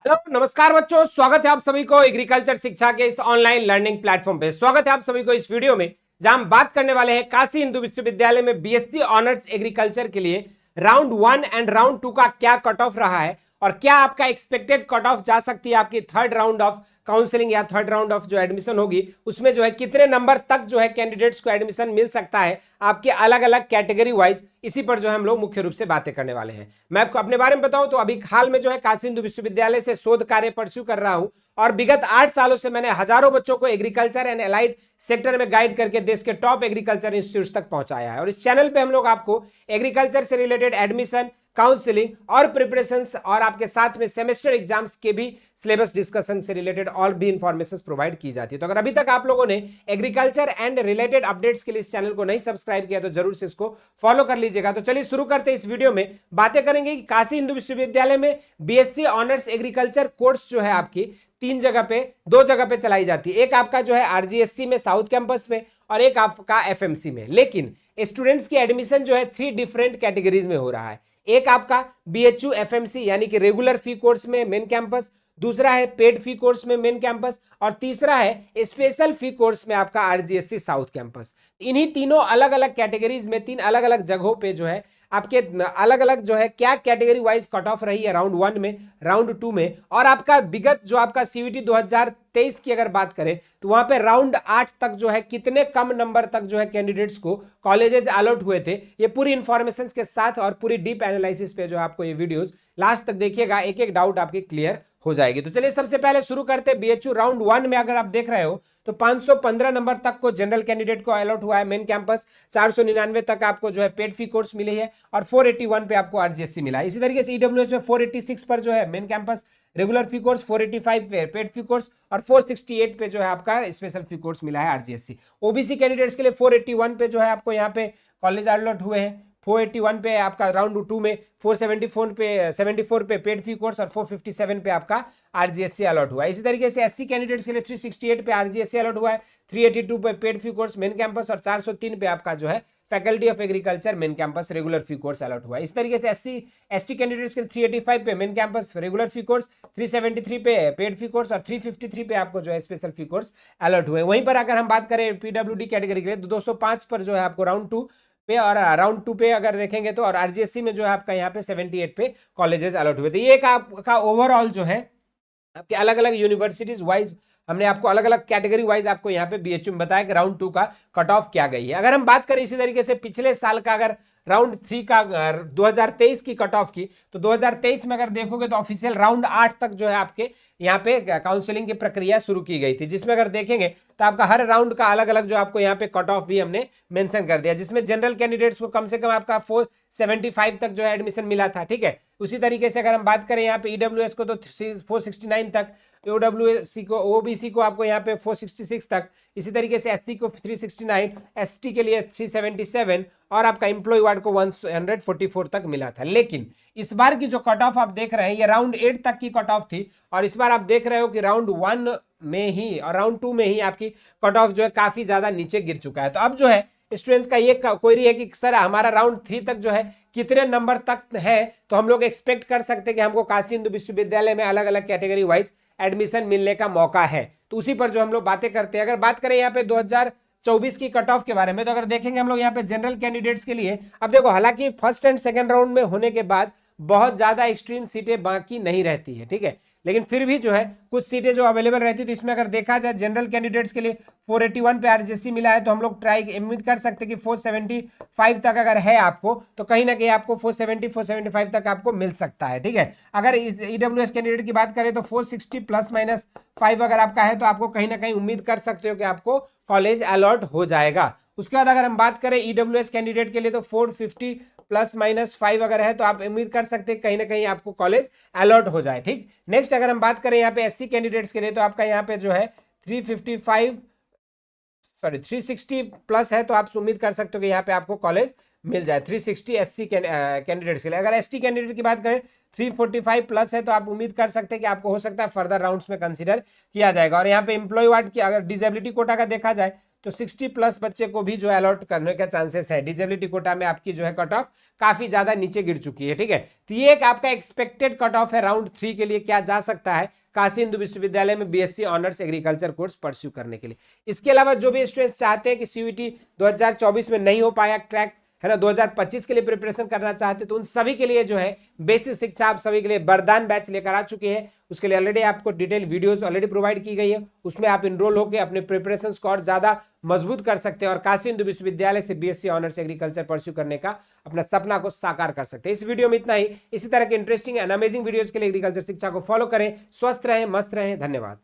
Hello नमस्कार बच्चों, स्वागत है आप सभी को एग्रीकल्चर शिक्षा के इस ऑनलाइन लर्निंग प्लेटफॉर्म पे। स्वागत है आप सभी को इस वीडियो में, जहां हम बात करने वाले हैं काशी हिंदू विश्वविद्यालय में बीएससी ऑनर्स एग्रीकल्चर के लिए राउंड 1 एंड राउंड 2 का क्या कट ऑफ रहा है और क्या आपका एक्सपेक्टेड कट ऑफ जा सकती है आपकी थर्ड राउंड ऑफ काउंसलिंग या थर्ड राउंड ऑफ जो एडमिशन होगी उसमें जो है कितने नंबर तक जो है कैंडिडेट्स को एडमिशन मिल सकता है आपके अलग अलग कैटेगरी वाइज। इसी पर जो है हम लोग मुख्य रूप से बातें करने वाले हैं। मैं आपको अपने बारे में बताऊं तो अभी हाल में जो है काशी हिंदू विश्वविद्यालय से शोध कार्य परस्यू कर रहा हूं और विगत 8 सालों से मैंने हजारों बच्चों को एग्रीकल्चर एंड एलाइड सेक्टर में गाइड करके देश के टॉप एग्रीकल्चर इंस्टीट्यूट तक पहुंचाया है। और इस चैनल पे हम लोग आपको एग्रीकल्चर से रिलेटेड एडमिशन, काउंसलिंग और प्रिपरेशंस और आपके साथ में सेमेस्टर एग्जाम्स के भी सिलेबस डिस्कशन से रिलेटेड ऑल भी इंफॉर्मेशन प्रोवाइड की जाती है। तो अगर अभी तक आप लोगों ने एग्रीकल्चर एंड रिलेटेड अपडेट्स के लिए इस चैनल को नहीं सब्सक्राइब किया तो जरूर से इसको फॉलो कर लीजिएगा। तो चलिए शुरू करते हैं। इस वीडियो में बातें करेंगे कि काशी हिंदू विश्वविद्यालय में बीएससी ऑनर्स एग्रीकल्चर कोर्स जो है आपकी दो जगह पे चलाई जाती है। एक आपका जो है आरजीएससी में साउथ कैंपस में और एक आपका एफएमसी में। लेकिन स्टूडेंट्स की एडमिशन जो है 3 डिफरेंट कैटेगरीज में हो रहा है। एक आपका बीएचयू एफएमसी यानी कि रेगुलर फी कोर्स में मेन कैंपस, दूसरा है पेड फी कोर्स में मेन कैंपस और तीसरा है स्पेशल फी कोर्स में आपका आरजीएससी साउथ कैंपस। इन्हीं तीनों अलग अलग कैटेगरीज में 3 अलग अलग जगहों पे जो है आपके अलग अलग जो है क्या कैटेगरी वाइज कट ऑफ रही है राउंड 1 में, राउंड 2 में और आपका विगत जो आपका सीवीटी 2023 की अगर बात करें तो वहां पे राउंड 8 तक जो है कितने कम नंबर तक जो है कैंडिडेट्स को कॉलेजेस अलॉट हुए थे। ये पूरी इंफॉर्मेशन के साथ और पूरी डीप एनालिसिस पे जो आपको ये वीडियोस लास्ट तक देखिएगा, एक एक डाउट आपके क्लियर हो जाएगी। तो चलिए सबसे पहले शुरू करते हैं। बीएचयू राउंड 1 में अगर आप देख रहे हो तो 515 नंबर तक को जनरल कैंडिडेट को अलॉट हुआ है मेन कैंपस, 499 तक आपको जो है पेड फी कोर्स मिली है और 481 पे आपको आरजीएससी मिला है। इसी तरीके से ईडब्ल्यूएस में 486 पर जो है main campus regular fee course, 485 पे पेड फी कोर्स और 468 पे जो है आपका स्पेशल फी कोर्स मिला है आरजीएससी। ओबीसी कैंडिडेट्स के लिए 481 पे जो है आपको यहाँ पे कॉलेज अलॉट हुए हैं, 481 पे आपका राउंड 2 में, 474 पे पेड फी कोर्स और 457 पे आपका आरजीएससी अलॉट हुआ है। इसी तरीके से एससी कैंडिडेट्स के लिए 368 पे आरजीएससी अलॉट हुआ है, 382 पे paid fee course main campus और 403 पे आपका जो है faculty of agriculture main campus regular fee course allot हुआ है। इस तरीके से एसटी कैंडिडेट्स के लिए 385 पे main campus regular fee course, 373 पे पेड फी कोर्स और 353 पे आपको जो है स्पेशल फी कोर्स अलॉट हुए। वहीं पर अगर हम बात करें पीडब्ल्यूडी कैटेगरी के लिए तो 205 पर जो है आपको राउंड 2 पे और राउंड 2 पे अगर देखेंगे तो और आरजीएससी में जो है आपका यहाँ पे 78 पे कॉलेजेस अलॉट हुए थे। ये एक आपका ओवरऑल जो है आपके अलग अलग यूनिवर्सिटीज वाइज हमने आपको अलग अलग कैटेगरी वाइज आपको यहाँ पे बीएचयू में बताया कि राउंड 2 का कट ऑफ क्या गई है। अगर हम बात करें इसी तरीके से पिछले साल का अगर राउंड 3 का 2023 की कट ऑफ की तो 2023 में अगर देखोगे तो ऑफिशियल राउंड 8 तक जो है आपके यहाँ पे काउंसलिंग की प्रक्रिया शुरू की गई थी, जिसमें अगर देखेंगे तो आपका हर राउंड का अलग अलग जो आपको यहाँ पे कट ऑफ भी हमने मेंशन कर दिया, जिसमें जनरल कैंडिडेट्स को कम से कम आपका 475 तक जो है एडमिशन मिला था। ठीक है, उसी तरीके से अगर हम बात करें यहाँ पे ईडब्ल्यूएस को तो 469 तक, ओडब्ल्यूसी को ओबीसी को आपको यहाँ पे 466 तक, इसी तरीके से एससी को 369, एसटी के लिए 377 और आपका एम्प्लॉय वार्ड को 144 तक मिला था। लेकिन इस बार की जो कट ऑफ आप देख रहे हैं ये राउंड 8 तक की कट ऑफ थी और इस बार आप देख रहे हो कि राउंड 1 में ही और राउंड 2 में ही आपकी कट ऑफ जो है काफी ज्यादा नीचे गिर चुका है। तो अब जो है स्टूडेंट्स का ये क्वेरी है कि सर हमारा राउंड 3 तक जो है कितने नंबर तक है, तो हम लोग एक्सपेक्ट कर सकते हैं कि हमको काशी हिंदू विश्वविद्यालय में अलग अलग कैटेगरी वाइज एडमिशन मिलने का मौका है। तो उसी पर जो हम लोग बातें करते हैं। अगर बात करें यहाँ पे 2024 की कट ऑफ के बारे में तो अगर देखेंगे हम लोग यहाँ पे जनरल कैंडिडेट्स के लिए, अब देखो हालांकि फर्स्ट एंड सेकंड राउंड में होने के बाद बहुत ज्यादा एक्सट्रीम सीटें बाकी नहीं रहती है, ठीक है, लेकिन फिर भी जो है कुछ सीटें जो अवेलेबल रहती है। तो इसमें अगर देखा जाए जनरल कैंडिडेट्स के लिए 481 पे आरजीएससी मिला है तो हम लोग ट्राई उम्मीद कर सकते हैं कि 475 तक अगर है आपको तो कहीं ना कहीं आपको 475 तक आपको मिल सकता है। ठीक है, अगर इस ईडब्ल्यूएस कैंडिडेट की बात करें तो 460 ± 5 अगर आपका है तो आपको कहीं ना कहीं उम्मीद कर सकते हो कि आपको कॉलेज अलॉट हो जाएगा। उसके बाद अगर हम बात करें ईडब्ल्यूएस कैंडिडेट के लिए तो 450 ± 5 अगर है तो आप उम्मीद कर सकते हैं कहीं ना कहीं आपको कॉलेज अलॉट हो जाए। ठीक, नेक्स्ट अगर हम बात करें यहाँ पे एससी कैंडिडेट्स के लिए तो आपका यहाँ पे जो है 360 प्लस है तो आप उम्मीद कर सकते हो कि यहाँ पे आपको कॉलेज मिल जाए 360 एससी कैंडिडेट्स के लिए। अगर एसटी कैंडिडेट की बात करें 345 प्लस है तो आप उम्मीद कर सकते हैं कि आपको हो सकता है फर्दर राउंड्स में कंसीडर किया जाएगा। और यहाँ पे एम्प्लॉय वार्ड की अगर डिसेबिलिटी कोटा का देखा जाए तो 60+ बच्चे को भी जो अलॉट करने का चांसेस है। डिजेबिलिटी कोटा में आपकी जो है कट ऑफ काफी ज्यादा नीचे गिर चुकी है, ठीक है। तो ये एक आपका एक्सपेक्टेड कट ऑफ है राउंड 3 के लिए, क्या जा सकता है काशी हिंदू विश्वविद्यालय में BSc honours agriculture course pursue करने के लिए। इसके अलावा जो भी स्टूडेंट्स चाहते हैं कि सीयूईटी 2024 में नहीं हो पाया क्रैक, है ना, 2025 के लिए प्रिपरेशन करना चाहते तो उन सभी के लिए जो है बेसिक शिक्षा आप सभी के लिए वरदान बैच लेकर आ चुके हैं। उसके लिए ऑलरेडी आपको डिटेल वीडियोस ऑलरेडी प्रोवाइड की गई है, उसमें आप इनरोल होकर अपने प्रिपरेशन को और ज्यादा मजबूत कर सकते हैं और काशी हिंदू विश्वविद्यालय से बीएससी ऑनर्स एग्रीकल्चर परस्यू करने का अपना सपना को साकार कर सकते हैं। इस वीडियो में इतना ही। इसी तरह के इंटरेस्टिंग एंड अमेजिंग वीडियोज के लिए एग्रीकल्चर शिक्षा को फॉलो करें। स्वस्थ रहें, मस्त रहें, धन्यवाद।